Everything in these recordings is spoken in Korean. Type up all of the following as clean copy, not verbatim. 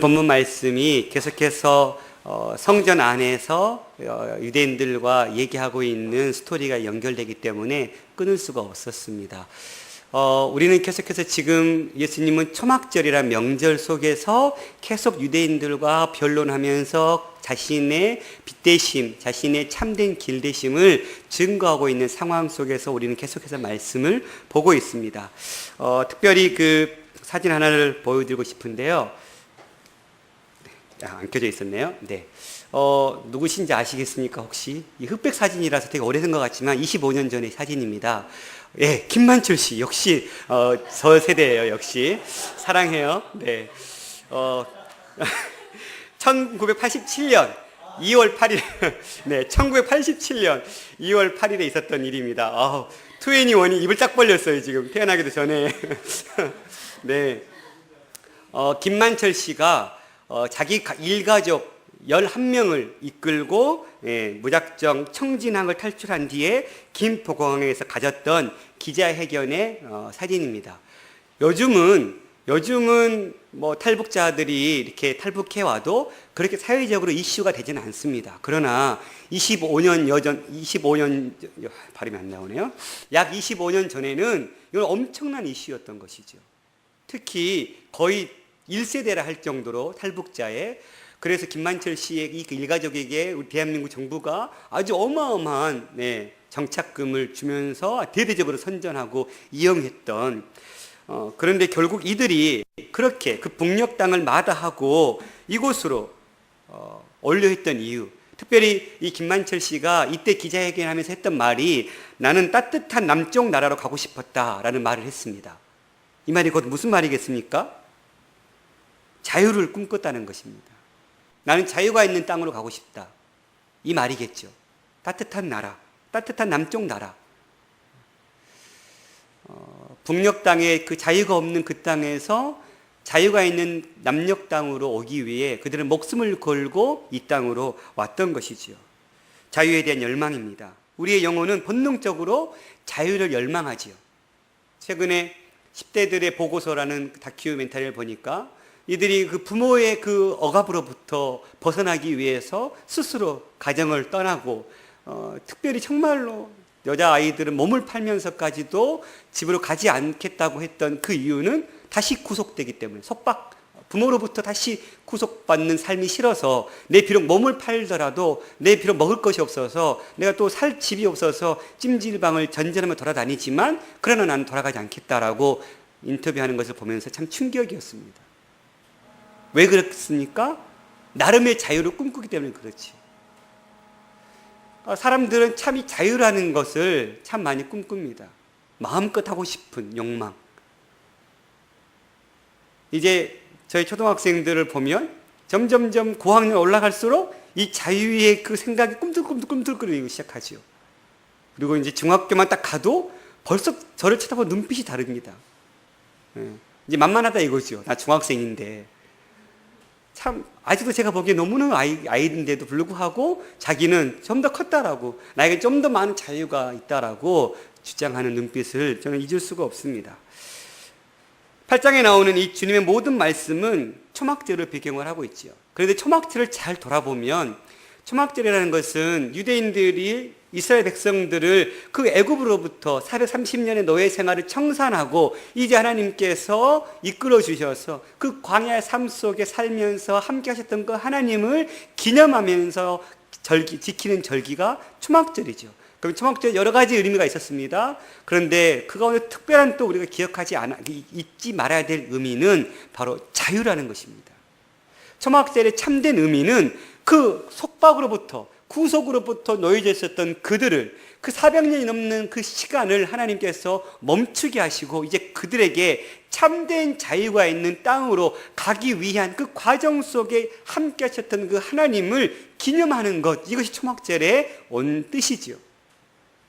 본문 말씀이 계속해서 성전 안에서 유대인들과 얘기하고 있는 스토리가 연결되기 때문에 끊을 수가 없었습니다. 우리는 계속해서 지금 예수님은 초막절이란 명절 속에서 계속 유대인들과 변론하면서 자신의 빛되심, 자신의 참된 길되심을 증거하고 있는 상황 속에서 우리는 계속해서 말씀을 보고 있습니다. 특별히 그 사진 하나를 보여드리고 싶은데요. 안 켜져 있었네요. 네. 누구신지 아시겠습니까? 혹시? 이 흑백 사진이라서 되게 오래된 것 같지만 25년 전의 사진입니다. 예, 김만철 씨. 역시, 저 세대예요. 역시. 사랑해요. 네. 1987년 2월 8일, 네, 1987년 2월 8일에 있었던 일입니다. 21이 입을 딱 벌렸어요. 지금 태어나기도 전에. 네. 김만철 씨가 자기 일가족 11명을 이끌고 무작정 청진항을 탈출한 뒤에 김포공항에서 가졌던 기자회견의 사진입니다. 요즘은 뭐 탈북자들이 이렇게 탈북해 와도 그렇게 사회적으로 이슈가 되지는 않습니다. 그러나 25년 발음이 안 나오네요. 약 25년 전에는 이건 엄청난 이슈였던 것이죠. 특히 거의 1세대라 할 정도로 탈북자의, 그래서 김만철 씨의 이 일가족에게 우리 대한민국 정부가 아주 어마어마한 정착금을 주면서 대대적으로 선전하고 이용했던, 그런데 결국 이들이 그렇게 그 북녘 땅을 마다하고 이곳으로 올려했던 이유, 특별히 이 김만철 씨가 이때 기자회견하면서 했던 말이 나는 따뜻한 남쪽 나라로 가고 싶었다라는 말을 했습니다. 이 말이 곧 무슨 말이겠습니까? 자유를 꿈꿨다는 것입니다. 나는 자유가 있는 땅으로 가고 싶다. 이 말이겠죠. 따뜻한 나라, 따뜻한 남쪽 나라. 북녘 땅에 그 자유가 없는 그 땅에서 자유가 있는 남녘 땅으로 오기 위해 그들은 목숨을 걸고 이 땅으로 왔던 것이지요. 자유에 대한 열망입니다. 우리의 영혼은 본능적으로 자유를 열망하지요. 최근에 10대들의 보고서라는 다큐멘터리를 보니까 이들이 그 부모의 그 억압으로부터 벗어나기 위해서 스스로 가정을 떠나고, 특별히 정말로 여자아이들은 몸을 팔면서까지도 집으로 가지 않겠다고 했던 그 이유는 다시 구속되기 때문에, 부모로부터 다시 구속받는 삶이 싫어서, 내 비록 몸을 팔더라도 내 비록 먹을 것이 없어서, 내가 또 살 집이 없어서 찜질방을 전전하며 돌아다니지만 그러나 나는 돌아가지 않겠다라고 인터뷰하는 것을 보면서 참 충격이었습니다. 왜 그렇습니까? 나름의 자유를 꿈꾸기 때문에 그렇지. 사람들은 참 이 자유라는 것을 참 많이 꿈꿉니다. 마음껏 하고 싶은 욕망. 이제 저희 초등학생들을 보면 점점점 고학년 올라갈수록 이 자유의 그 생각이 꿈틀꿈틀거리기 시작하죠. 그리고 이제 중학교만 딱 가도 벌써 저를 쳐다보는 눈빛이 다릅니다. 이제 만만하다 이거죠. 나 중학생인데. 참 아직도 제가 보기에 너무나 아이인데도 불구하고 자기는 좀 더 컸다라고, 나에게 좀 더 많은 자유가 있다라고 주장하는 눈빛을 저는 잊을 수가 없습니다. 8장에 나오는 이 주님의 모든 말씀은 초막절을 배경을 하고 있죠. 그런데 초막절을 잘 돌아보면, 초막절이라는 것은 유대인들이 이스라엘 백성들을 그 애굽으로부터 430년의 노예 생활을 청산하고 이제 하나님께서 이끌어 주셔서 그 광야의 삶 속에 살면서 함께 하셨던 그 하나님을 기념하면서 지키는 절기가 초막절이죠. 그럼 초막절에 여러 가지 의미가 있었습니다. 그런데 그 가운데 특별한 또 우리가 잊지 말아야 될 의미는 바로 자유라는 것입니다. 초막절의 참된 의미는 그 속박으로부터, 구속으로부터 놓여져 있었던 그들을, 그 400년이 넘는 그 시간을 하나님께서 멈추게 하시고 이제 그들에게 참된 자유가 있는 땅으로 가기 위한 그 과정 속에 함께 하셨던 그 하나님을 기념하는 것, 이것이 초막절의 온 뜻이지요.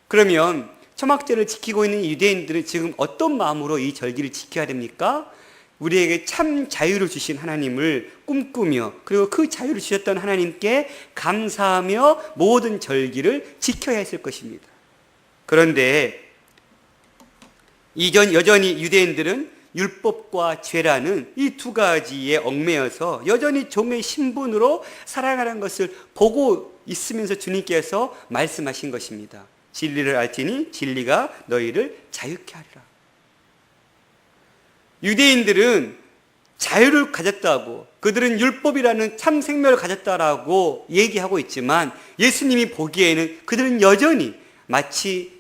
그러면 초막절을 지키고 있는 유대인들은 지금 어떤 마음으로 이 절기를 지켜야 됩니까? 우리에게 참 자유를 주신 하나님을 꿈꾸며, 그리고 그 자유를 주셨던 하나님께 감사하며 모든 절기를 지켜야 했을 것입니다. 그런데 여전히 유대인들은 율법과 죄라는 이 두 가지에 얽매여서 여전히 종의 신분으로 살아가는 것을 보고 있으면서 주님께서 말씀하신 것입니다. 진리를 알지니 진리가 너희를 자유케 하리라. 유대인들은 자유를 가졌다고, 그들은 율법이라는 참 생명을 가졌다라고 얘기하고 있지만 예수님이 보기에는 그들은 여전히 마치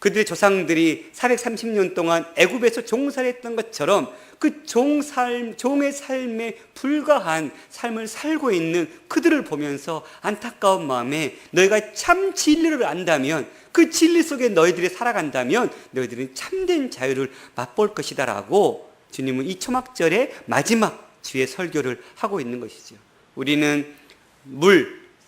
그들의 조상들이 430년 동안 애굽에서 종살이했던 것처럼 그 종의 삶에 불과한 삶을 살고 있는 그들을 보면서 안타까운 마음에 너희가 참 진리를 안다면, 그 진리 속에 너희들이 살아간다면 너희들은 참된 자유를 맛볼 것이다 라고 주님은 이 초막절의 마지막 주의 설교를 하고 있는 것이죠. 우리는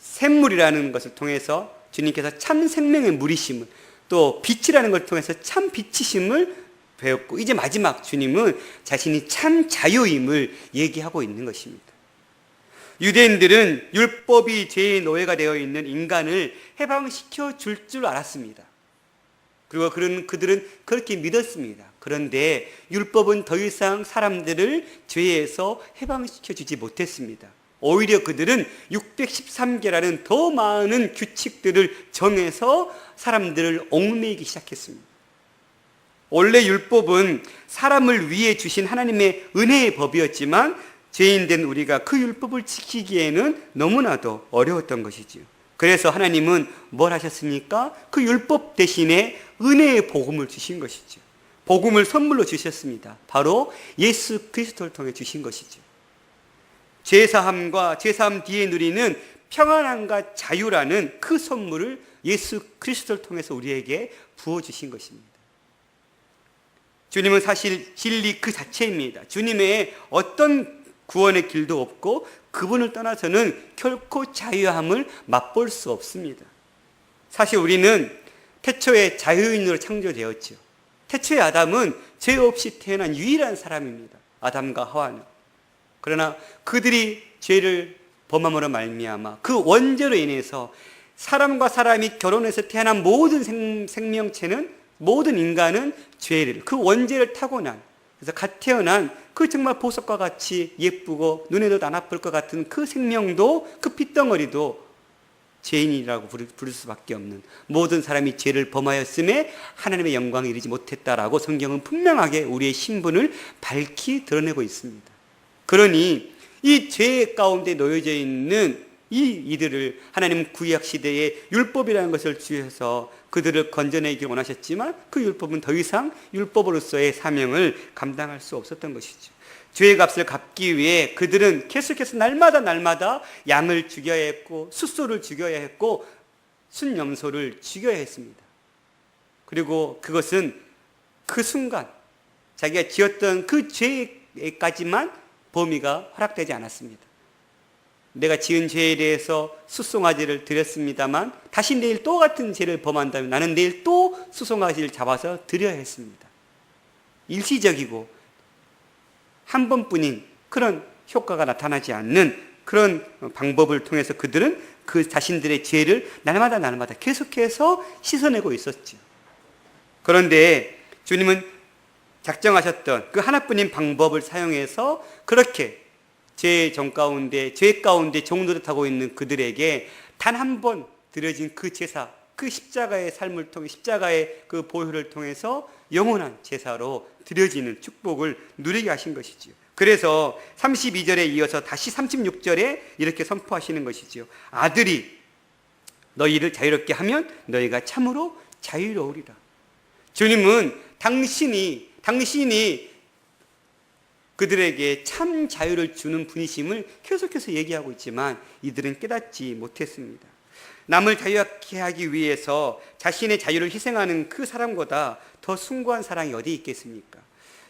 샘물이라는 것을 통해서 주님께서 참 생명의 물이심을, 또 빛이라는 걸 통해서 참 빛이심을 배웠고, 이제 마지막 주님은 자신이 참 자유임을 얘기하고 있는 것입니다. 유대인들은 율법이 죄의 노예가 되어 있는 인간을 해방시켜 줄 줄 알았습니다. 그리고 그들은 그렇게 믿었습니다. 그런데 율법은 더 이상 사람들을 죄에서 해방시켜 주지 못했습니다. 오히려 그들은 613개라는 더 많은 규칙들을 정해서 사람들을 얽매이기 시작했습니다. 원래 율법은 사람을 위해 주신 하나님의 은혜의 법이었지만 죄인된 우리가 그 율법을 지키기에는 너무나도 어려웠던 것이지요. 그래서 하나님은 뭘 하셨습니까? 그 율법 대신에 은혜의 복음을 주신 것이죠. 복음을 선물로 주셨습니다. 바로 예수 그리스도를 통해 주신 것이죠. 죄사함과 죄사함 뒤에 누리는 평안함과 자유라는 그 선물을 예수 그리스도를 통해서 우리에게 부어주신 것입니다. 주님은 사실 진리 그 자체입니다. 주님의 어떤 구원의 길도 없고 그분을 떠나서는 결코 자유함을 맛볼 수 없습니다. 사실 우리는 태초에 자유인으로 창조되었죠. 태초의 아담은 죄 없이 태어난 유일한 사람입니다. 아담과 하와는. 그러나 그들이 죄를 범함으로 말미암아 그 원죄로 인해서 사람과 사람이 결혼해서 태어난 모든 생명체는, 모든 인간은 죄를, 그 원죄를 타고난, 그래서 갓 태어난 그 정말 보석과 같이 예쁘고 눈에도 안 아플 것 같은 그 생명도, 그 핏덩어리도 죄인이라고 부를 수밖에 없는, 모든 사람이 죄를 범하였음에 하나님의 영광에 이르지 못했다라고 성경은 분명하게 우리의 신분을 밝히 드러내고 있습니다. 그러니 이 죄 가운데 놓여져 있는 이들을 하나님 구약 시대에 율법이라는 것을 주셔서 그들을 건져내기 원하셨지만 그 율법은 더 이상 율법으로서의 사명을 감당할 수 없었던 것이죠. 죄의 값을 갚기 위해 그들은 계속해서 날마다 양을 죽여야 했고 숫소를 죽여야 했고 순염소를 죽여야 했습니다. 그리고 그것은 그 순간 자기가 지었던 그 죄까지만 범위가 허락되지 않았습니다. 내가 지은 죄에 대해서 숫송아지를 드렸습니다만 다시 내일 또 같은 죄를 범한다면 나는 내일 또 숫송아지를 잡아서 드려야 했습니다. 일시적이고 한 번뿐인 그런 효과가 나타나지 않는 그런 방법을 통해서 그들은 그 자신들의 죄를 날마다 계속해서 씻어내고 있었죠. 그런데 주님은 작정하셨던 그 하나뿐인 방법을 사용해서 그렇게 죄 가운데 종노릇하고 있는 그들에게 단 한 번 드려진 그 제사, 그 십자가의 삶을 통해, 십자가의 그 보혈을 통해서 영원한 제사로 드려지는 축복을 누리게 하신 것이지요. 그래서 32절에 이어서 다시 36절에 이렇게 선포하시는 것이지요. 아들이 너희를 자유롭게 하면 너희가 참으로 자유로우리라. 주님은 당신이 그들에게 참 자유를 주는 분이심을 계속해서 얘기하고 있지만 이들은 깨닫지 못했습니다. 남을 자유하게 하기 위해서 자신의 자유를 희생하는 그 사람보다 더 숭고한 사랑이 어디 있겠습니까?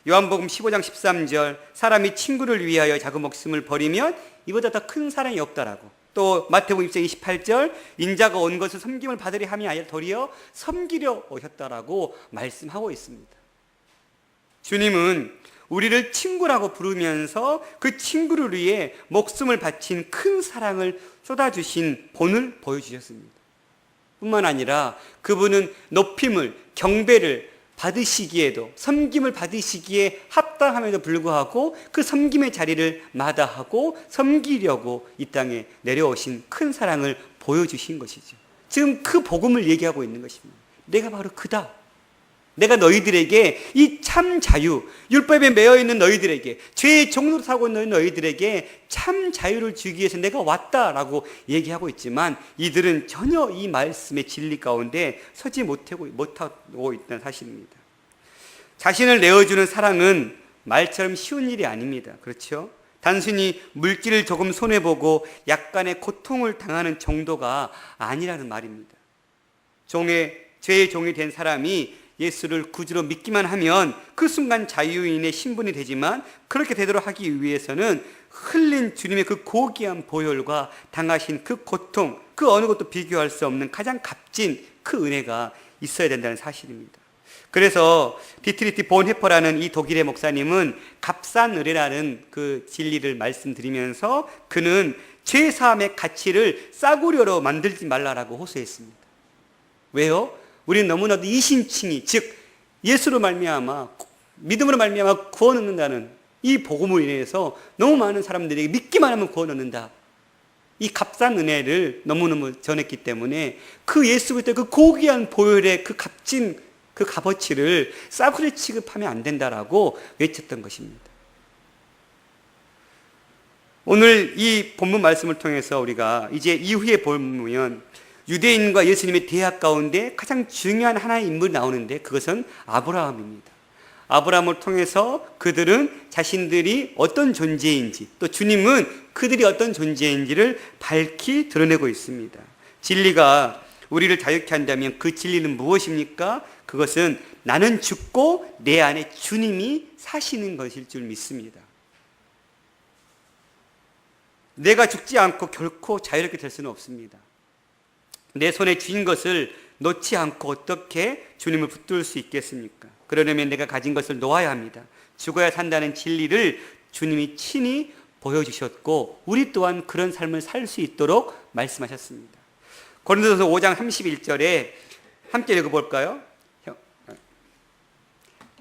요한복음 15장 13절, 사람이 친구를 위하여 자기 목숨을 버리면 이보다 더 큰 사랑이 없다라고. 또 마태복음 6장 28절, 인자가 온 것을 섬김을 받으려 함이 아니라 도리어 섬기려 오셨다라고 말씀하고 있습니다. 주님은 우리를 친구라고 부르면서 그 친구를 위해 목숨을 바친 큰 사랑을 쏟아주신 본을 보여주셨습니다. 뿐만 아니라 그분은 높임을, 경배를 받으시기에도, 섬김을 받으시기에 합당한 마땅함에도 불구하고 그 섬김의 자리를 마다하고 섬기려고 이 땅에 내려오신 큰 사랑을 보여주신 것이죠. 지금 그 복음을 얘기하고 있는 것입니다. 내가 바로 그다. 내가 너희들에게 이 참 자유, 율법에 매여 있는 너희들에게, 죄의 종로로 살고 있는 너희들에게 참 자유를 주기 위해서 내가 왔다라고 얘기하고 있지만 이들은 전혀 이 말씀의 진리 가운데 서지 못하고 있다는 사실입니다. 자신을 내어주는 사랑은 말처럼 쉬운 일이 아닙니다. 그렇죠? 단순히 물질을 조금 손해보고 약간의 고통을 당하는 정도가 아니라는 말입니다. 죄의 종이 된 사람이 예수를 구주로 믿기만 하면 그 순간 자유인의 신분이 되지만 그렇게 되도록 하기 위해서는 흘린 주님의 그 고귀한 보혈과 당하신 그 고통, 그 어느 것도 비교할 수 없는 가장 값진 그 은혜가 있어야 된다는 사실입니다. 그래서 디트리히 본헤퍼라는 이 독일의 목사님은 값싼 은혜라는 그 진리를 말씀드리면서 그는 죄사함의 가치를 싸구려로 만들지 말라라고 호소했습니다. 왜요? 우리는 너무나도 이신칭의, 즉 예수로 말미암아 믿음으로 말미암아 구원 얻는다는 이 복음으로 인해서 너무 많은 사람들에게 믿기만 하면 구원 얻는다. 이 값싼 은혜를 너무너무 전했기 때문에 그 예수 그리스도의 그 고귀한 보혈의 그 값진 그 값어치를 싸구려 취급하면 안 된다라고 외쳤던 것입니다. 오늘 이 본문 말씀을 통해서 우리가 이제 이후에 보면 유대인과 예수님의 대화 가운데 가장 중요한 하나의 인물이 나오는데 그것은 아브라함입니다. 아브라함을 통해서 그들은 자신들이 어떤 존재인지 또 주님은 그들이 어떤 존재인지를 밝히 드러내고 있습니다. 진리가 우리를 자유케 한다면 그 진리는 무엇입니까? 그것은 나는 죽고 내 안에 주님이 사시는 것일 줄 믿습니다. 내가 죽지 않고 결코 자유롭게 될 수는 없습니다. 내 손에 쥔 것을 놓지 않고 어떻게 주님을 붙들 수 있겠습니까? 그러려면 내가 가진 것을 놓아야 합니다. 죽어야 산다는 진리를 주님이 친히 보여주셨고 우리 또한 그런 삶을 살 수 있도록 말씀하셨습니다. 고린도전서 5장 31절에 함께 읽어볼까요?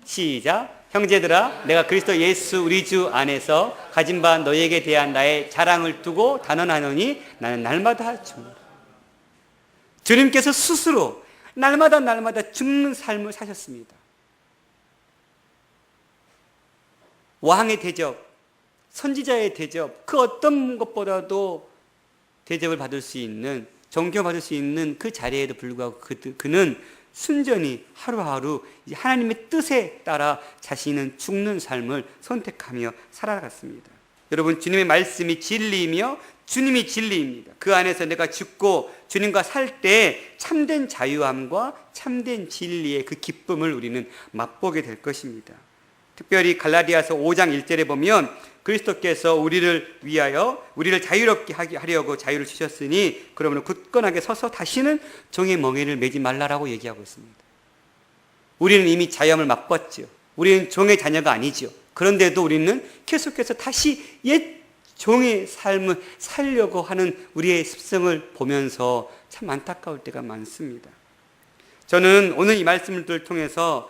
시작. 형제들아, 내가 그리스도 예수 우리 주 안에서 가진 바 너희에게 대한 나의 자랑을 두고 단언하노니 나는 날마다 죽노라. 주님께서 스스로 날마다 죽는 삶을 사셨습니다. 왕의 대접, 선지자의 대접, 그 어떤 것보다도 대접을 받을 수 있는, 존경받을 수 있는 그 자리에도 불구하고 그는 순전히 하루하루 하나님의 뜻에 따라 자신은 죽는 삶을 선택하며 살아갔습니다. 여러분, 주님의 말씀이 진리이며 주님이 진리입니다. 그 안에서 내가 죽고 주님과 살 때 참된 자유함과 참된 진리의 그 기쁨을 우리는 맛보게 될 것입니다. 특별히 갈라디아서 5장 1절에 보면 그리스도께서 우리를 위하여 우리를 자유롭게 하려고 자유를 주셨으니 그러므로 굳건하게 서서 다시는 종의 멍에를 매지 말라라고 얘기하고 있습니다. 우리는 이미 자유함을 맛봤죠. 우리는 종의 자녀가 아니죠. 그런데도 우리는 계속해서 다시 옛 종의 삶을 살려고 하는 우리의 습성을 보면서 참 안타까울 때가 많습니다. 저는 오늘 이 말씀을 통해서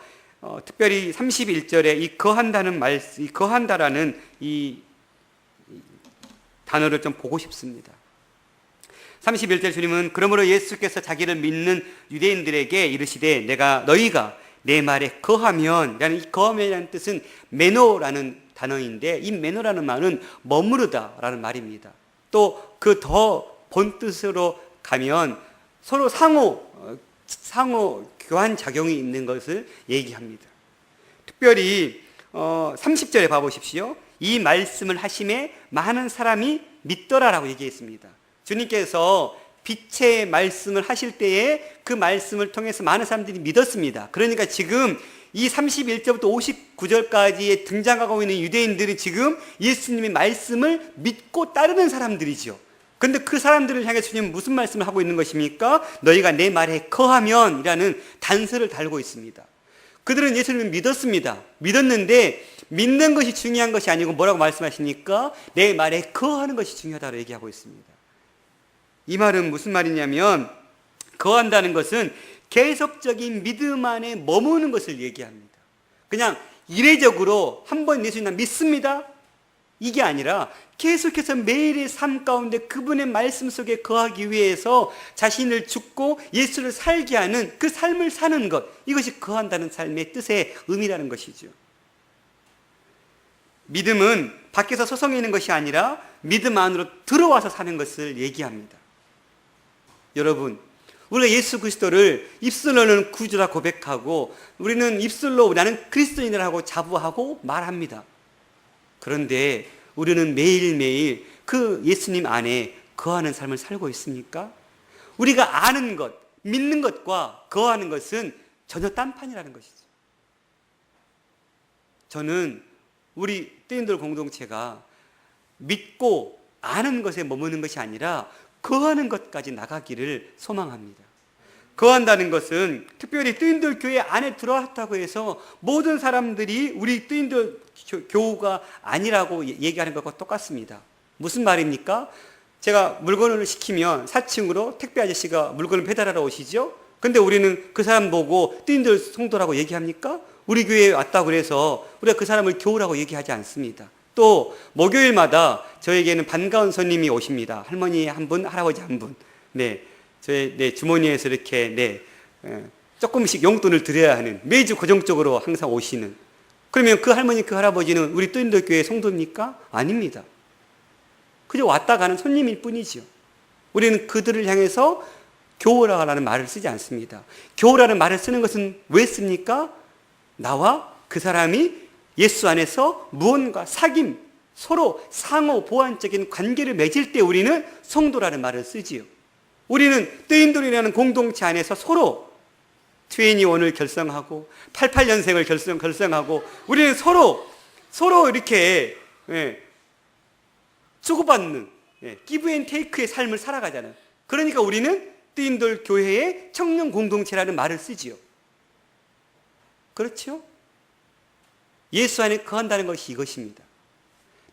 특별히 31절에 이 거한다는 말씀, 이 거한다라는 이 단어를 좀 보고 싶습니다. 31절 주님은 그러므로 예수께서 자기를 믿는 유대인들에게 이르시되 너희가 내 말에 거하면, 라는 이 거하면이라는 뜻은 메노라는 단어인데 이 메노라는 말은 머무르다라는 말입니다. 또 그 더 본뜻으로 가면 서로 상호 교환 작용이 있는 것을 얘기합니다. 특별히 30절에 봐보십시오. 이 말씀을 하심에 많은 사람이 믿더라라고 얘기했습니다. 주님께서 빛의 말씀을 하실 때에 그 말씀을 통해서 많은 사람들이 믿었습니다. 그러니까 지금 이 31절부터 59절까지에 등장하고 있는 유대인들이 지금 예수님의 말씀을 믿고 따르는 사람들이죠. 그런데 그 사람들을 향해 주님은 무슨 말씀을 하고 있는 것입니까? 너희가 내 말에 거하면 이라는 단서를 달고 있습니다. 그들은 예수님을 믿었습니다. 믿었는데 믿는 것이 중요한 것이 아니고 뭐라고 말씀하십니까? 내 말에 거하는 것이 중요하다고 얘기하고 있습니다. 이 말은 무슨 말이냐면 거한다는 것은 계속적인 믿음 안에 머무는 것을 얘기합니다. 그냥 이례적으로 한 번 예수님 나 믿습니다, 이게 아니라 계속해서 매일의 삶 가운데 그분의 말씀 속에 거하기 위해서 자신을 죽고 예수를 살게 하는 그 삶을 사는 것, 이것이 거한다는 삶의 뜻의 의미라는 것이죠. 믿음은 밖에서 서성이는 것이 아니라 믿음 안으로 들어와서 사는 것을 얘기합니다. 여러분, 우리가 예수 그리스도를 입술로는 구주라 고백하고 우리는 입술로 나는 그리스도인이라고 자부하고 말합니다. 그런데 우리는 매일매일 그 예수님 안에 거하는 삶을 살고 있습니까? 우리가 아는 것, 믿는 것과 거하는 것은 전혀 딴판이라는 것이죠. 저는 우리 뜨인돌 공동체가 믿고 아는 것에 머무는 것이 아니라 거하는 것까지 나가기를 소망합니다. 거한다는 것은 특별히 뜨인돌 교회 안에 들어왔다고 해서 모든 사람들이 우리 뜨인돌 교우가 아니라고 얘기하는 것과 똑같습니다. 무슨 말입니까? 제가 물건을 시키면 4층으로 택배 아저씨가 물건을 배달하러 오시죠? 근데 우리는 그 사람 보고 뜨인돌 성도라고 얘기합니까? 우리 교회에 왔다고 그래서 우리가 그 사람을 교우라고 얘기하지 않습니다. 또 목요일마다 저에게는 반가운 손님이 오십니다. 할머니 한 분, 할아버지 한 분. 저의 주머니에서 이렇게 조금씩 용돈을 드려야 하는, 매주 고정적으로 항상 오시는. 그러면 그 할머니, 그 할아버지는 우리 뜨인돌 교회 성도입니까? 아닙니다. 그저 왔다 가는 손님일 뿐이죠. 우리는 그들을 향해서 교우라는 말을 쓰지 않습니다. 교우라는 말을 쓰는 것은 왜 씁니까? 나와 그 사람이 예수 안에서 무언가 사귐, 서로 상호 보완적인 관계를 맺을 때 우리는 성도라는 말을 쓰지요. 우리는 뜨인돌이라는 공동체 안에서 서로 21을 결성하고 88년생을 결성하고 우리는 서로 이렇게 주고받는 give and take의 삶을 살아가잖아요. 그러니까 우리는 뜨인돌 교회의 청년 공동체라는 말을 쓰지요. 그렇죠? 예수 안에 거한다는 것이 이것입니다.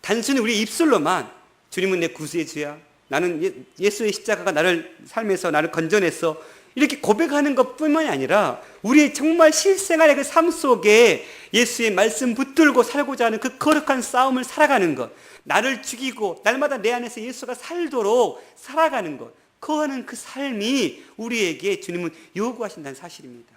단순히 우리 입술로만 주님은 내 구수의 주야, 나는 예수의 십자가가 나를 삶에서 나를 건져냈어, 이렇게 고백하는 것뿐만이 아니라 우리의 정말 실생활의 그 삶 속에 예수의 말씀 붙들고 살고자 하는 그 거룩한 싸움을 살아가는 것, 나를 죽이고 날마다 내 안에서 예수가 살도록 살아가는 것, 거하는 그 삶이 우리에게 주님은 요구하신다는 사실입니다.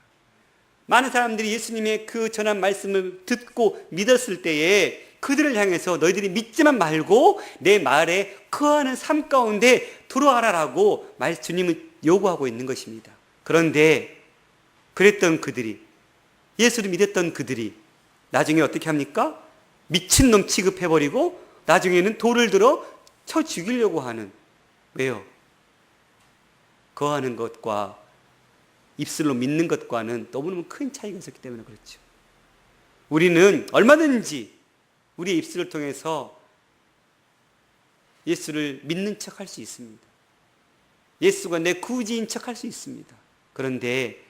많은 사람들이 예수님의 그 전한 말씀을 듣고 믿었을 때에 그들을 향해서 너희들이 믿지만 말고 내 말에 거하는 삶 가운데 들어와라라고 주님은 요구하고 있는 것입니다. 그런데 그랬던 그들이, 예수를 믿었던 그들이 나중에 어떻게 합니까? 미친놈 취급해버리고 나중에는 돌을 들어 쳐 죽이려고 하는, 왜요? 거하는 것과 입술로 믿는 것과는 너무너무 큰 차이가 있었기 때문에 그렇죠. 우리는 얼마든지 우리의 입술을 통해서 예수를 믿는 척 할 수 있습니다. 예수가 내 구주인 척 할 수 있습니다. 그런데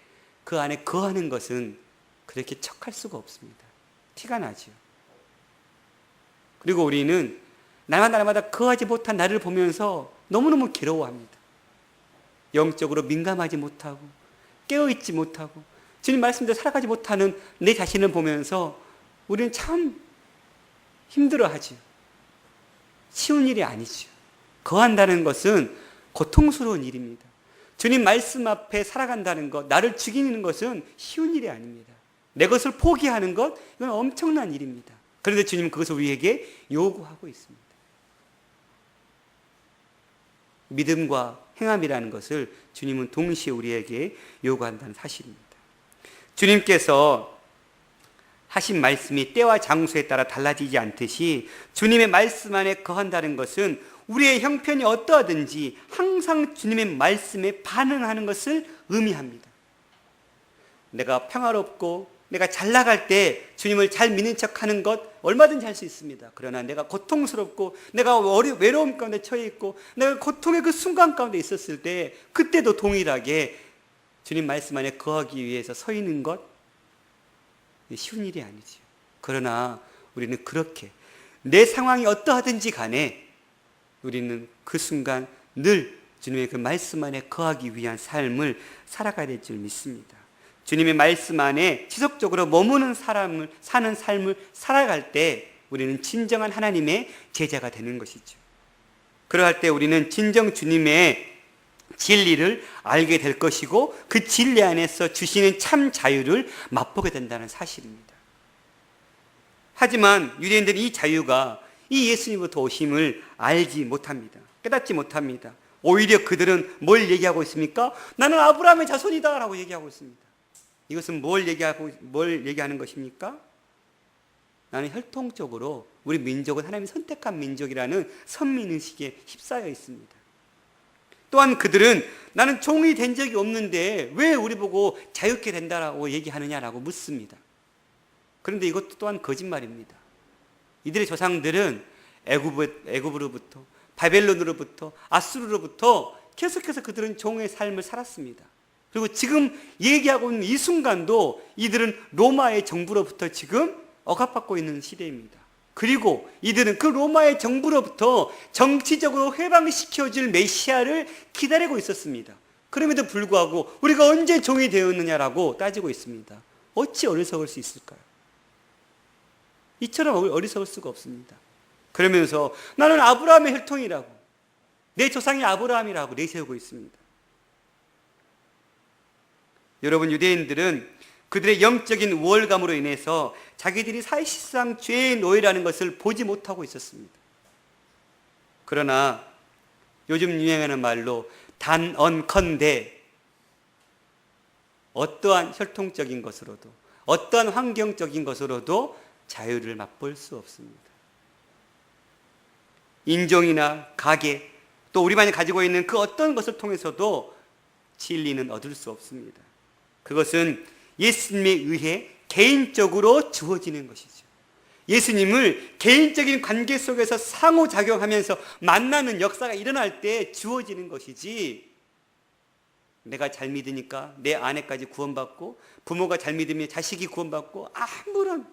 그 안에 거하는 것은 그렇게 척할 수가 없습니다. 티가 나죠. 그리고 우리는 날마다 거하지 못한 나를 보면서 너무너무 괴로워합니다. 영적으로 민감하지 못하고 깨어있지 못하고 주님 말씀대로 살아가지 못하는 내 자신을 보면서 우리는 참 힘들어하죠. 쉬운 일이 아니죠. 거한다는 것은 고통스러운 일입니다. 주님 말씀 앞에 살아간다는 것, 나를 죽이는 것은 쉬운 일이 아닙니다. 내 것을 포기하는 것, 이건 엄청난 일입니다. 그런데 주님은 그것을 우리에게 요구하고 있습니다. 믿음과 행함이라는 것을 주님은 동시에 우리에게 요구한다는 사실입니다. 주님께서 하신 말씀이 때와 장소에 따라 달라지지 않듯이 주님의 말씀 안에 거한다는 것은 우리의 형편이 어떠하든지 항상 주님의 말씀에 반응하는 것을 의미합니다. 내가 평화롭고 내가 잘 나갈 때 주님을 잘 믿는 척하는 것 얼마든지 할 수 있습니다. 그러나 내가 고통스럽고 내가 외로움 가운데 처해 있고 내가 고통의 그 순간 가운데 있었을 때 그때도 동일하게 주님 말씀 안에 거하기 위해서 서 있는 것 쉬운 일이 아니죠. 그러나 우리는 그렇게 내 상황이 어떠하든지 간에 우리는 그 순간 늘 주님의 그 말씀 안에 거하기 위한 삶을 살아가야 될 줄 믿습니다. 주님의 말씀 안에 지속적으로 머무는 사는 삶을 살아갈 때 우리는 진정한 하나님의 제자가 되는 것이죠. 그러할 때 우리는 진정 주님의 진리를 알게 될 것이고 그 진리 안에서 주시는 참 자유를 맛보게 된다는 사실입니다. 하지만 유대인들은 이 자유가 이 예수님부터 오심을 알지 못합니다. 깨닫지 못합니다. 오히려 그들은 뭘 얘기하고 있습니까? 나는 아브라함의 자손이다 라고 얘기하고 있습니다. 이것은 뭘 얘기하는 것입니까? 나는 혈통적으로 우리 민족은 하나님이 선택한 민족이라는 선민의식에 휩싸여 있습니다. 또한 그들은 나는 종이 된 적이 없는데 왜 우리 보고 자유케 된다라고 얘기하느냐라고 묻습니다. 그런데 이것도 또한 거짓말입니다. 이들의 조상들은 애굽으로부터 바벨론으로부터 아수르로부터 계속해서 그들은 종의 삶을 살았습니다. 그리고 지금 얘기하고 있는 이 순간도 이들은 로마의 정부로부터 지금 억압받고 있는 시대입니다. 그리고 이들은 그 로마의 정부로부터 정치적으로 해방시켜줄 메시아를 기다리고 있었습니다. 그럼에도 불구하고 우리가 언제 종이 되었느냐라고 따지고 있습니다. 어찌 어리석을 수 있을까요? 이처럼 어리석을 수가 없습니다. 그러면서 나는 아브라함의 혈통이라고, 내 조상이 아브라함이라고 내세우고 있습니다. 여러분, 유대인들은 그들의 영적인 우월감으로 인해서 자기들이 사실상 죄의 노예라는 것을 보지 못하고 있었습니다. 그러나 요즘 유행하는 말로 단언컨대 어떠한 혈통적인 것으로도 어떠한 환경적인 것으로도 자유를 맛볼 수 없습니다. 인종이나 가계 또 우리만이 가지고 있는 그 어떤 것을 통해서도 진리는 얻을 수 없습니다. 그것은 예수님에 의해 개인적으로 주어지는 것이죠. 예수님을 개인적인 관계 속에서 상호작용하면서 만나는 역사가 일어날 때 주어지는 것이지, 내가 잘 믿으니까 내 아내까지 구원받고 부모가 잘 믿으면 자식이 구원받고 아무런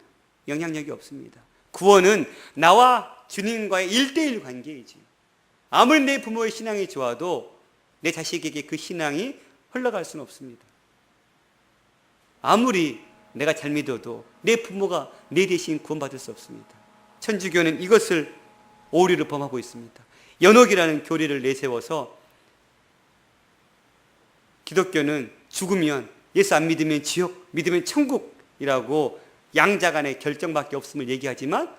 영향력이 없습니다. 구원은 나와 주님과의 1:1 관계이지. 아무리 내 부모의 신앙이 좋아도 내 자식에게 그 신앙이 흘러갈 수는 없습니다. 아무리 내가 잘 믿어도 내 부모가 내 대신 구원받을 수 없습니다. 천주교는 이것을 오류를 범하고 있습니다. 연옥이라는 교리를 내세워서 기독교는 죽으면 예수 안 믿으면 지옥, 믿으면 천국이라고 양자간의 결정밖에 없음을 얘기하지만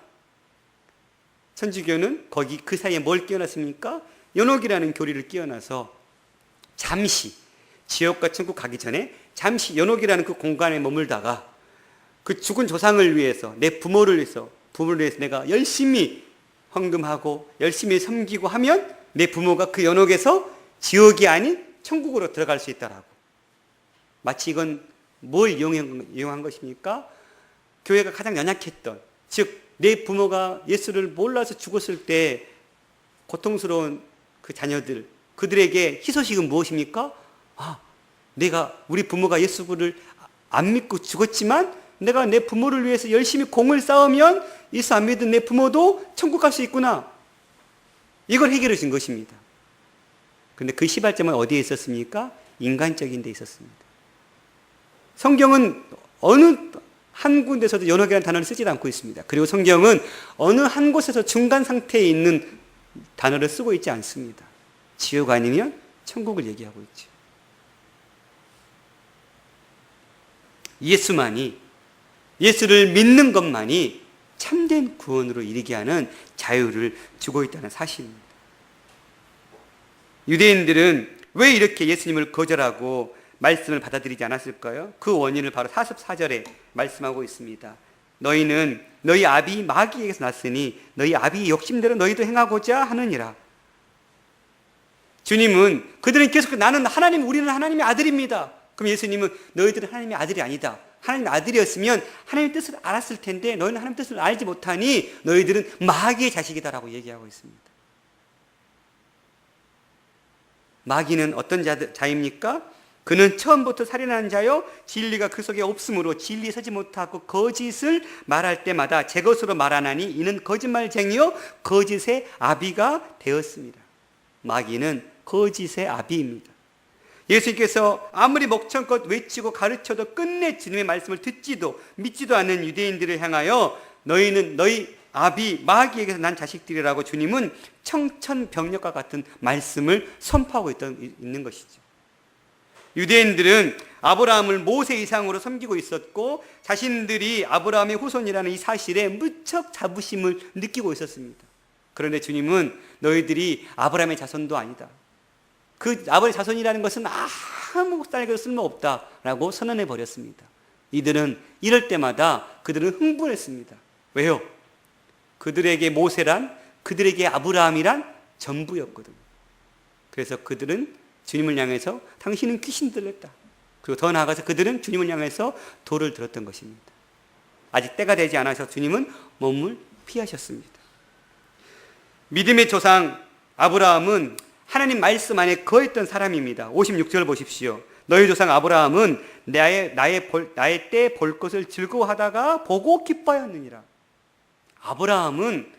천주교는 거기 그 사이에 뭘 끼워놨습니까? 연옥이라는 교리를 끼워놔서 잠시 지옥과 천국 가기 전에 잠시 연옥이라는 그 공간에 머물다가 그 죽은 조상을 위해서, 내 부모를 위해서 내가 열심히 헌금하고 열심히 섬기고 하면 내 부모가 그 연옥에서 지옥이 아닌 천국으로 들어갈 수 있다라고. 마치 이건 뭘 이용한 것입니까? 교회가 가장 연약했던, 즉 내 부모가 예수를 몰라서 죽었을 때 고통스러운 그 자녀들, 그들에게 희소식은 무엇입니까? 우리 부모가 예수를 안 믿고 죽었지만 내가 내 부모를 위해서 열심히 공을 쌓으면 예수 안 믿은 내 부모도 천국 갈 수 있구나. 이걸 해결해 준 것입니다. 그런데 그 시발점은 어디에 있었습니까? 인간적인 데 있었습니다. 성경은 어느 한 군데서도 연옥이라는 단어를 쓰지 않고 있습니다. 그리고 성경은 어느 한 곳에서 중간 상태에 있는 단어를 쓰고 있지 않습니다. 지옥 아니면 천국을 얘기하고 있죠. 예수를 믿는 것만이 참된 구원으로 이르게 하는 자유를 주고 있다는 사실입니다. 유대인들은 왜 이렇게 예수님을 거절하고 말씀을 받아들이지 않았을까요? 그 원인을 바로 44절에 말씀하고 있습니다. 너희는 너희 아비 마귀에게서 났으니 너희 아비 욕심대로 너희도 행하고자 하느니라. 주님은, 그들은 계속 우리는 하나님의 아들입니다. 그럼 예수님은 너희들은 하나님의 아들이 아니다. 하나님의 아들이었으면 하나님의 뜻을 알았을 텐데 너희는 하나님의 뜻을 알지 못하니 너희들은 마귀의 자식이다라고 얘기하고 있습니다. 마귀는 어떤 자입니까? 그는 처음부터 살인하는 자요, 진리가 그 속에 없으므로 진리에 서지 못하고 거짓을 말할 때마다 제 것으로 말하나니 이는 거짓말쟁이요 거짓의 아비가 되었습니다. 마귀는 거짓의 아비입니다. 예수님께서 아무리 목청껏 외치고 가르쳐도 끝내 주님의 말씀을 듣지도 믿지도 않는 유대인들을 향하여 너희는 너희 아비 마귀에게서 난 자식들이라고 주님은 청천벽력과 같은 말씀을 선포하고 있는 것이죠. 유대인들은 아브라함을 모세 이상으로 섬기고 있었고 자신들이 아브라함의 후손이라는 이 사실에 무척 자부심을 느끼고 있었습니다. 그런데 주님은 너희들이 아브라함의 자손도 아니다. 그 아브라함의 자손이라는 것은 아무 딸에게도 쓸모없다라고 선언해 버렸습니다. 이들은 이럴 때마다 그들은 흥분했습니다. 왜요? 그들에게 모세란, 그들에게 아브라함이란 전부였거든요. 그래서 그들은 주님을 향해서 당신은 귀신 들렸다. 그리고 더 나아가서 그들은 주님을 향해서 돌을 들었던 것입니다. 아직 때가 되지 않아서 주님은 몸을 피하셨습니다. 믿음의 조상 아브라함은 하나님 말씀 안에 거했던 사람입니다. 56절 보십시오. 너희 조상 아브라함은 나의 때 볼 것을 즐거워하다가 보고 기뻐하였느니라. 아브라함은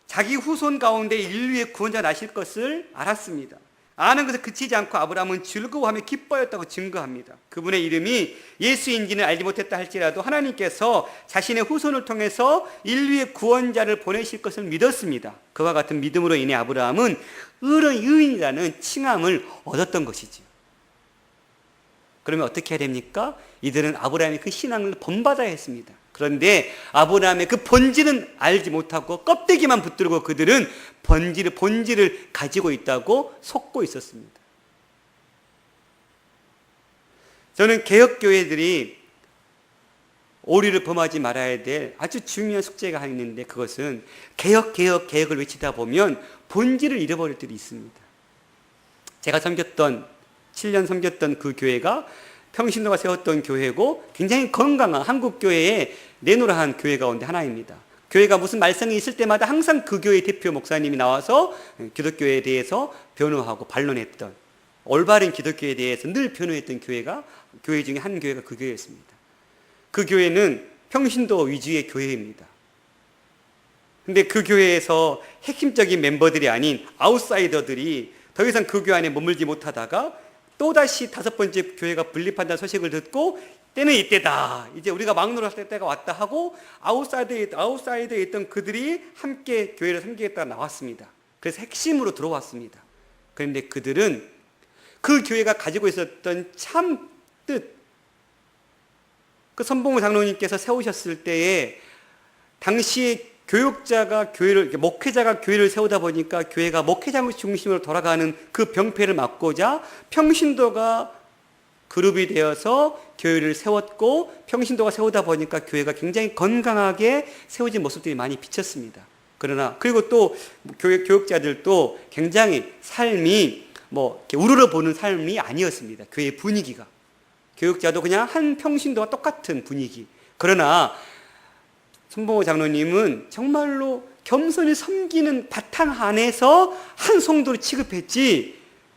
자기 후손 가운데 인류의 구원자 나실 것을 알았습니다. 아는 것에 그치지 않고 아브라함은 즐거워하며 기뻐했다고 증거합니다. 그분의 이름이 예수인지는 알지 못했다 할지라도 하나님께서 자신의 후손을 통해서 인류의 구원자를 보내실 것을 믿었습니다. 그와 같은 믿음으로 인해 아브라함은 의인이라는 칭함을 얻었던 것이죠. 그러면 어떻게 해야 됩니까? 이들은 아브라함의 그 신앙을 본받아야 했습니다. 그런데 아브라함의 그 본질은 알지 못하고 껍데기만 붙들고 그들은 본질을 가지고 있다고 속고 있었습니다. 저는 개혁교회들이 오류를 범하지 말아야 될 아주 중요한 숙제가 하나 있는데 그것은 개혁을 외치다 보면 본질을 잃어버릴 때도 있습니다. 제가 7년 섬겼던 그 교회가 평신도가 세웠던 교회고 굉장히 건강한 한국교회에 내노라한 교회 가운데 하나입니다. 교회가 무슨 말썽이 있을 때마다 항상 그 교회 대표 목사님이 나와서 기독교에 대해서 변호하고 반론했던, 올바른 기독교에 대해서 늘 변호했던 교회 중에 한 교회가 그 교회였습니다. 그 교회는 평신도 위주의 교회입니다. 근데 그 교회에서 핵심적인 멤버들이 아닌 아웃사이더들이 더 이상 그 교회 안에 머물지 못하다가 또다시 5번째 교회가 분립한다는 소식을 듣고 때는 이때다. 이제 우리가 막노를 할 때가 왔다 하고 아웃사이드에 있던 그들이 함께 교회를 섬기겠다고 나왔습니다. 그래서 핵심으로 들어왔습니다. 그런데 그들은 그 교회가 가지고 있었던 참 뜻, 그 선봉우 장로님께서 세우셨을 때에 당시에 목회자가 교회를 세우다 보니까 교회가 목회자 중심으로 돌아가는 그 병폐를 막고자 평신도가 그룹이 되어서 교회를 세웠고, 평신도가 세우다 보니까 교회가 굉장히 건강하게 세워진 모습들이 많이 비쳤습니다. 그리고 또 교육자들도 굉장히 삶이 이렇게 우러러 보는 삶이 아니었습니다. 교회 분위기가. 교육자도 그냥 한 평신도와 똑같은 분위기. 그러나 선봉호 장로님은 정말로 겸손히 섬기는 바탕 안에서 한 성도를 취급했지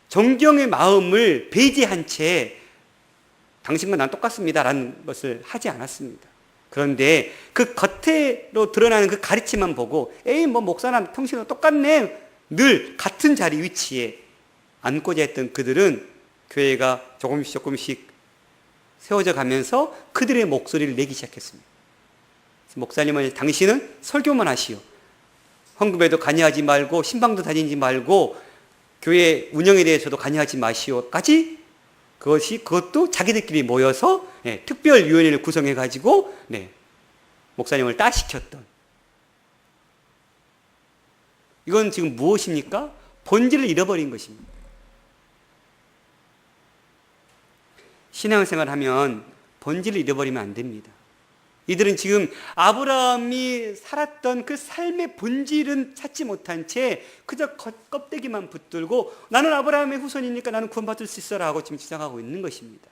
존경의 마음을 배제한 채 당신과 난 똑같습니다 라는 것을 하지 않았습니다. 그런데 그 겉으로 드러나는 그 가르침만 보고 목사나 평신도 똑같네, 늘 같은 자리 위치에 앉고자 했던 그들은 교회가 조금씩 세워져 가면서 그들의 목소리를 내기 시작했습니다. 목사님은 당신은 설교만 하시오, 헌금에도 관여하지 말고 신방도 다니지 말고 교회 운영에 대해서도 관여하지 마시오까지, 그것도 자기들끼리 모여서 특별위원회를 구성해 가지고 목사님을 따시켰던, 이건 지금 무엇입니까? 본질을 잃어버린 것입니다. 신앙생활 하면 본질을 잃어버리면 안 됩니다. 이들은 지금 아브라함이 살았던 그 삶의 본질은 찾지 못한 채 그저 껍데기만 붙들고 나는 아브라함의 후손이니까 나는 구원받을 수 있어라고 지금 주장하고 있는 것입니다.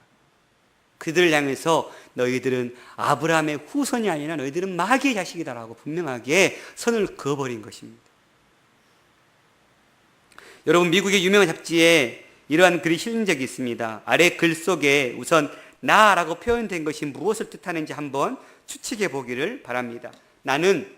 그들을 향해서 너희들은 아브라함의 후손이 아니라 너희들은 마귀의 자식이다라고 분명하게 선을 그어버린 것입니다. 여러분, 미국의 유명한 잡지에 이러한 글이 실린 적이 있습니다. 아래 글 속에 우선 나라고 표현된 것이 무엇을 뜻하는지 한번 추측해 보기를 바랍니다. 나는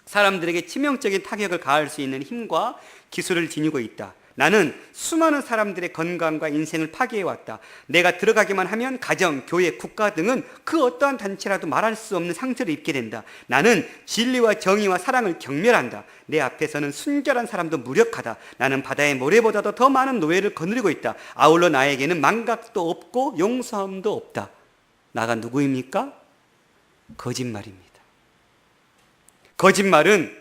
사람들에게 치명적인 타격을 가할 수 있는 힘과 기술을 지니고 있다. 나는 수많은 사람들의 건강과 인생을 파괴해왔다. 내가 들어가기만 하면 가정, 교회, 국가 등은 그 어떠한 단체라도 말할 수 없는 상처를 입게 된다. 나는 진리와 정의와 사랑을 경멸한다. 내 앞에서는 순결한 사람도 무력하다. 나는 바다의 모래보다도 더 많은 노예를 거느리고 있다. 아울러 나에게는 망각도 없고 용서함도 없다. 나가 누구입니까? 거짓말입니다. 거짓말은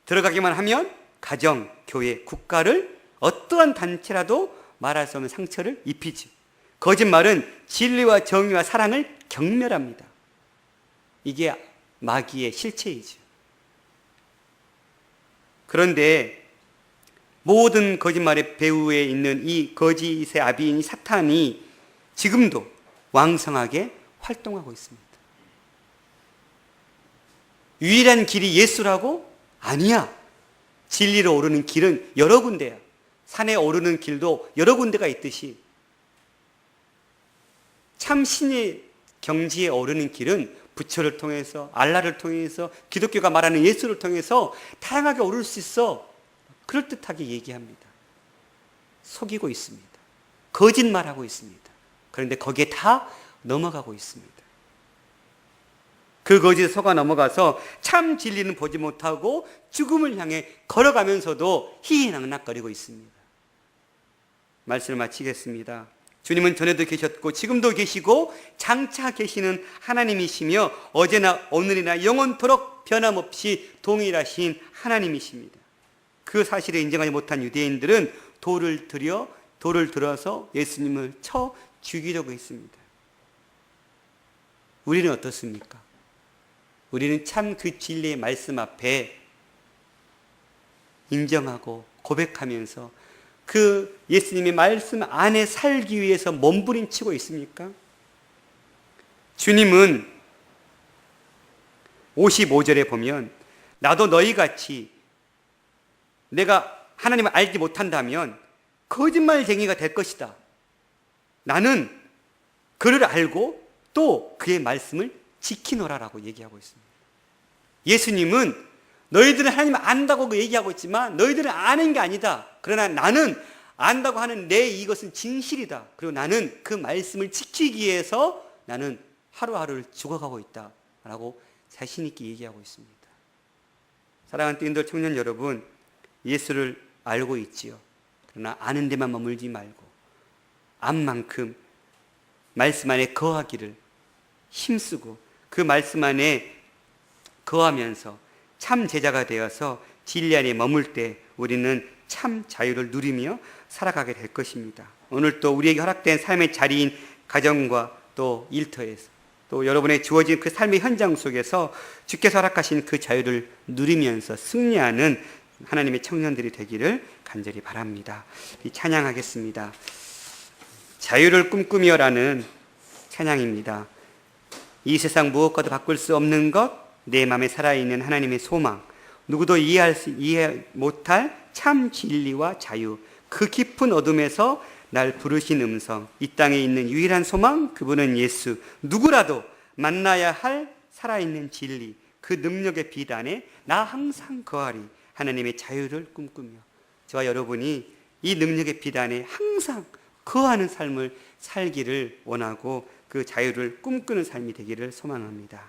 들어가기만 하면 가정, 교회, 국가를 어떠한 단체라도 말할 수 없는 상처를 입히지. 거짓말은 진리와 정의와 사랑을 경멸합니다. 이게 마귀의 실체이죠. 그런데 모든 거짓말의 배후에 있는 이 거짓의 아비인 사탄이 지금도 왕성하게 활동하고 있습니다. 유일한 길이 예수라고? 아니야. 진리로 오르는 길은 여러 군데야. 산에 오르는 길도 여러 군데가 있듯이 참 신의 경지에 오르는 길은 부처를 통해서, 알라를 통해서, 기독교가 말하는 예수를 통해서 다양하게 오를 수 있어. 그럴듯하게 얘기합니다. 속이고 있습니다. 거짓말하고 있습니다. 그런데 거기에 다 넘어가고 있습니다. 그 거짓에 속아 넘어가서 참 진리는 보지 못하고 죽음을 향해 걸어가면서도 희희낙낙거리고 있습니다. 말씀을 마치겠습니다. 주님은 전에도 계셨고 지금도 계시고 장차 계시는 하나님이시며 어제나 오늘이나 영원토록 변함없이 동일하신 하나님이십니다. 그 사실을 인정하지 못한 유대인들은 돌을 들어서 예수님을 쳐 죽이려고 했습니다. 우리는 어떻습니까? 우리는 참 그 진리의 말씀 앞에 인정하고 고백하면서 그 예수님의 말씀 안에 살기 위해서 몸부림치고 있습니까? 주님은 55절에 보면 나도 너희같이 내가 하나님을 알지 못한다면 거짓말쟁이가 될 것이다. 나는 그를 알고 또 그의 말씀을 지키노라라고 얘기하고 있습니다. 예수님은 너희들은 하나님을 안다고 얘기하고 있지만 너희들은 아는 게 아니다. 그러나 나는 안다고 하는 내 이것은 진실이다. 그리고 나는 그 말씀을 지키기 위해서 나는 하루하루를 죽어가고 있다 라고 자신 있게 얘기하고 있습니다. 사랑하는 띠인들 청년 여러분, 예수를 알고 있지요. 그러나 아는 데만 머물지 말고 안 만큼 말씀 안에 거하기를 힘쓰고 그 말씀 안에 거하면서 참 제자가 되어서 진리 안에 머물 때 우리는 참 자유를 누리며 살아가게 될 것입니다. 오늘 또 우리에게 허락된 삶의 자리인 가정과 또 일터에서 또 여러분의 주어진 그 삶의 현장 속에서 주께서 허락하신 그 자유를 누리면서 승리하는 하나님의 청년들이 되기를 간절히 바랍니다. 찬양하겠습니다. 자유를 꿈꾸며라는 찬양입니다. 이 세상 무엇과도 바꿀 수 없는 것, 내 마음에 살아있는 하나님의 소망, 누구도 이해 못할 참 진리와 자유, 그 깊은 어둠에서 날 부르신 음성, 이 땅에 있는 유일한 소망, 그분은 예수. 누구라도 만나야 할 살아있는 진리, 그 능력의 빛 안에 나 항상 거하리. 하나님의 자유를 꿈꾸며 저와 여러분이 이 능력의 빛 안에 항상 거하는 삶을 살기를 원하고 그 자유를 꿈꾸는 삶이 되기를 소망합니다.